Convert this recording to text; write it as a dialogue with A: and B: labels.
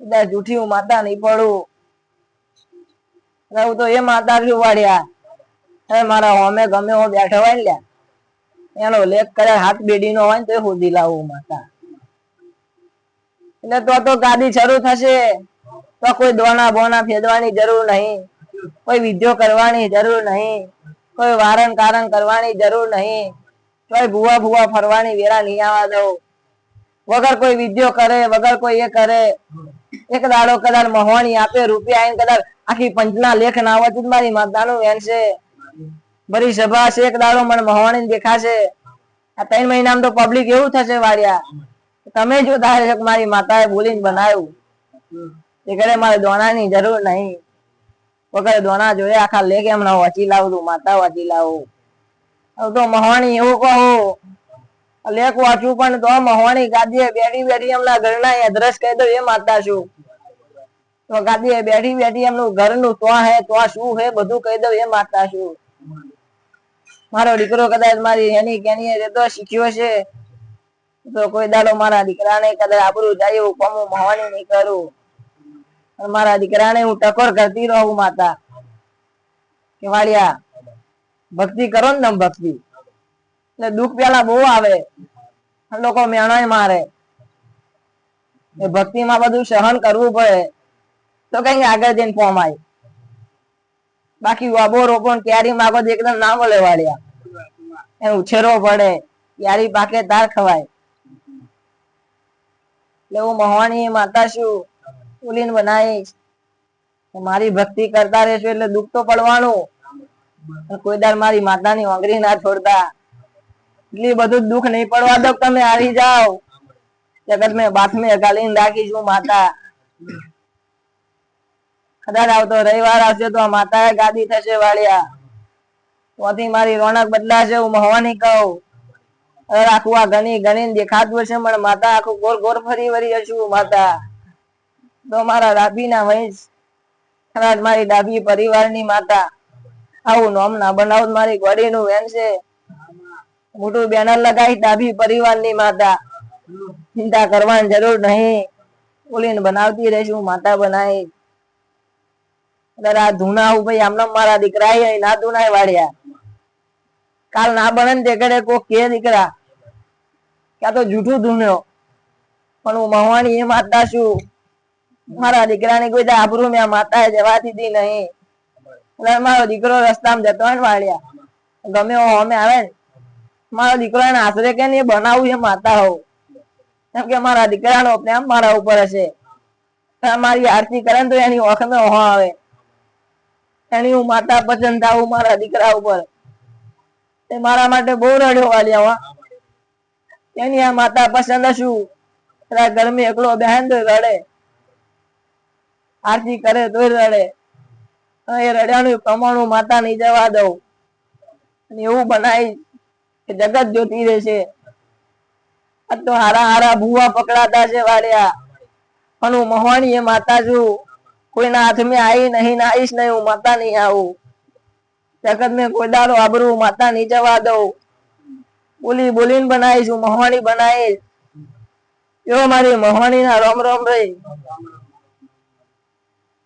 A: કદાચ જૂઠી હું માતા નહીં પડું. હું તો એ માતા છું વાળ્યા મારા હોમે ગમે હો બેઠા હોય ને એનો લેખ કરે હાથ બેડી નો હોય ને તો સુધી લાવું માતા. એટલે તો ગાદી શરૂ થશે તો કોઈ દોણા બોના ફેદવાની જરૂર નહીં, કોઈ વિધિઓ કરવાની જરૂર નહીં, કોઈ વારણ કારણ કરવાની જરૂર નહીં, કોઈ ભૂવા ભૂવા ફરવાની વેરા નહીં આવવા દઉં. વગર કોઈ વિધિઓ કરે વગર કોઈ એ કરે. એક દાડો કદાચ મહવાણી આપે રૂપિયા આવીને કદાચ આખી પંચના લેખ ના આવત મારી માતાનું વેન છે. બરી સભા છે એક દાડો મને મહવાણી દેખાશે. આ 3 મહિનામાં તો પબ્લિક એવું થશે વાળ્યા તમે જો ધારે મારી માતાએ બોલીને બનાવ્યું એ કરે મારે દોણાની જરૂર નહીં. વગર દોણા જોડે આખા લેખ એમના વાંચી લાવું માતા વાંચી લાવું. હવે તો મહવાણી એવું કહું લેખ વાંચવું પણ તો મહવાણી ગાદીએ બેઠી બેઠી એમના ઘરના અદ્રશ કહી દઉં એ માતા છું. તો ગાદીએ બેઠી બેઠી એમનું ઘરનું તો હે તો શું હે બધું કહી દઉં એ માતા છું. મારો દીકરો કદાચ મારી એની કેની રહેતો શીખ્યો છે તો કોઈ દાડો મારા દીકરાને કદાચ આબરૂ જાય એવું કોમ હું મહવાની નહીં કરું. મારા દીકરાને હું ટકોર કરતી રહું માતા કે વાળિયા ભક્તિ કરો ને તમે ભક્તિ એટલે દુઃખ પેલા બહુ આવે લોકો મેણાય મારે એ ભક્તિ માં બધું સહન કરવું પડે તો કઈ આગળ જઈને ફોમાય. બાકી વાબો રોપો ક્યારી માગો એકદમ ના મળે વાળ્યા એને ઉછેરવો પડે ક્યારી પાકે તાર ખવાય. એટલે હું મહવાણી માતા છું બોલીને બનાવીશ મારી ભક્તિ કરતા રહેશો એટલે દુઃખ તો પડવાનું. કોઈ દાડ મારી માતાની ઓંગરી ના છોડતા એટલી બધું દુઃખ નહીં પડવા દો તમે આવી જાઓ. જગત મેં બાથમે ગાલીને રાખીશું માતા. કદાચ આવતો રવિવાર આવશે તો માતા ગાદી થશે વાળિયા ત્યાંથી મારી રોનક બદલાશે હું મહવાની કહું. આખું આ ગણી ગણી દેખાતું હશે પણ માતા આખું ગોર ગોર ફરી વળી હશું માતા. તો મારા ડાભી ના વંશ કદાચ મારી ડાભી પરિવારની માતા આવું નોમ ના બનાવું મારી ગોડી નું વેન છે. મોટું બેનર લગાવી ડાભી પરિવારની માતા ચિંતા કરવાની જરૂર નહીં બોલીને બનાવતી રહીશું માતા બનાવી. આ ધૂના ભાઈ આમને મારા દીકરા ના ધૂનાય વાળ્યા કાલ ના બને ને તે ઘડે કોક કે દીકરા ક્યાં તો જૂઠું ધૂન્યો પણ હું મહવાણી એ માતા છું. મારા દીકરાની કોઈ આબરૂ મેં માતાએ જવા દીધી નહીં. મારો દીકરો રસ્તામાં જતો હોય ને વાળ્યા ગમે અમે આવે ને મારો દીકરો એને આશરે કે ને બનાવું એ માતા હોઉં કેમ કે મારા દીકરાનો પ્રેમ મારા ઉપર હશે. મારી આરતી કરે ને તો એની ઓખમે ઓહો આવે એની હું માતા પસંદ આવું મારા દીકરા ઉપર. એ મારા માટે બહુ રડ્યો વાલ્યા એની આ માતા પસંદ હશું. ગરમી એકલો બહેન તો રડે આરતી કરે તોય રડે. એ રડ્યાનું કમાણું માતા નહીં જવા દઉં એવું બનાવી કે જગત જોતી રહેશે. આ તો હારા હારા ભૂવા પકડાતા છે વાળ્યા પણ હું મહવાણી એ માતા છું. કોઈના હાથમાં આવી નહીં ના આવીશ નહીં હું માતા નહીં આવું. જગત મેં કોઈ દાડો આબરૂ માતા નહીં જવા દઉં. બોલી બોલીને બનાવીશ હું મહવાણી બનાવીશ. એવો મારી મહવાણી ના રોમ રોમ રહી.